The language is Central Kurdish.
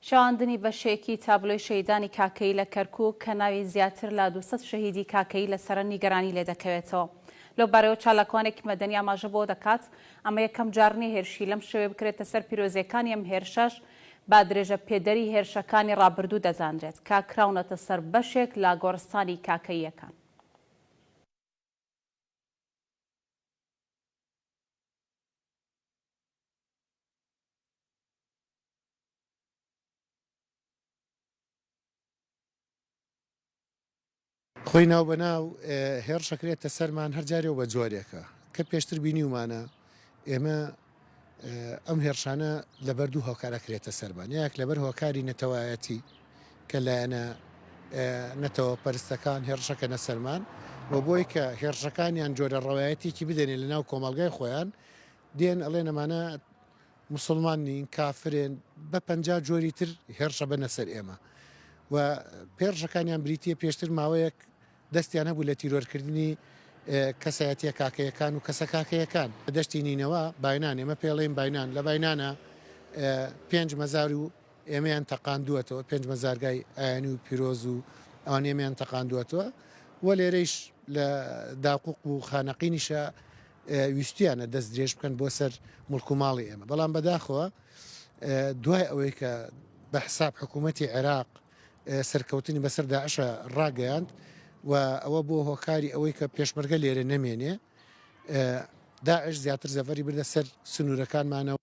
شەواندنی بەشێکی تابلۆی شەهیدانی کاکەی لە کەرکووک کە ناوی زیاتر لە 200 شەهیدی کاکەی لەسەر نیگەرانی لێ دەکەوێتەوە. لەو بارەوە چالاکوانێکی مەدەنی ئاماژە بۆ دەکات ئەمە یەکەم جارنی هێرشی لەم شێوێ بکرێتە سەر پیرۆزیەکانی ئەم هێرشەش با درێژە پێدەری هێرشەکانی ڕابردوو دەزانرێت کە کراونەتە سەر بەشێک لە گۆڕستانی کاکەییەکان. خۆی ناو بەناو هێرشەکرێتە سەرمان هەرجارێ بە جۆرێکە کە پێشتر بینیومانە ئێمە ئەم هێرشانە لەبەر دوو هۆکارەکرێتە سەرمان یەک لەبەر هۆکاری نەتەوایەتی کە لایەنە نەتەوە پەرستەکان هێرشەکەنە سەرمان بۆ بۆی کە هێرشەکانیان جۆرە ڕەوایەتێکی بدەنێ لە ناو کۆمەڵگای خۆیان دێن ئەڵێ نەمانە مسلمان نین کافرێن بە 50 جۆری تر هێرشە بەنە سەر ئێمە و پێرشەکانیان بریتە پێشتر ماوەیەک دەستیان هەبوو لە تیرۆرکردنی کەسایەتیە کاکەیەکان و کەسە کاکەیەکان دەشتی نینەوە باینان ئێمە پێڵێن باینان لە باینانە 5 مەزار و ئێمەیان تەقاندووەتەوە 5 مەزارگای ئایانی و پیرۆز و ئەوان ئێمەیان تەقاندووەتەوە وە لێرەیش لە داقوق و خانەقینیشە ویستیانە دەست درێژ بکەن بۆ سەر مڵک و ماڵی ئێمە بەڵام بەداخەوە دوای ئەوەی کە بە حساب حکوومەتی عێراق سەرکەوتنی بەسەر داعشە ڕاگەیاند و ئەوە بۆ هۆکاری ئەوەی کە پێشمەرگە لێرە نەمێنێ داعش زیاتر زەفەری بردە سەر سنوورەکانمانەوە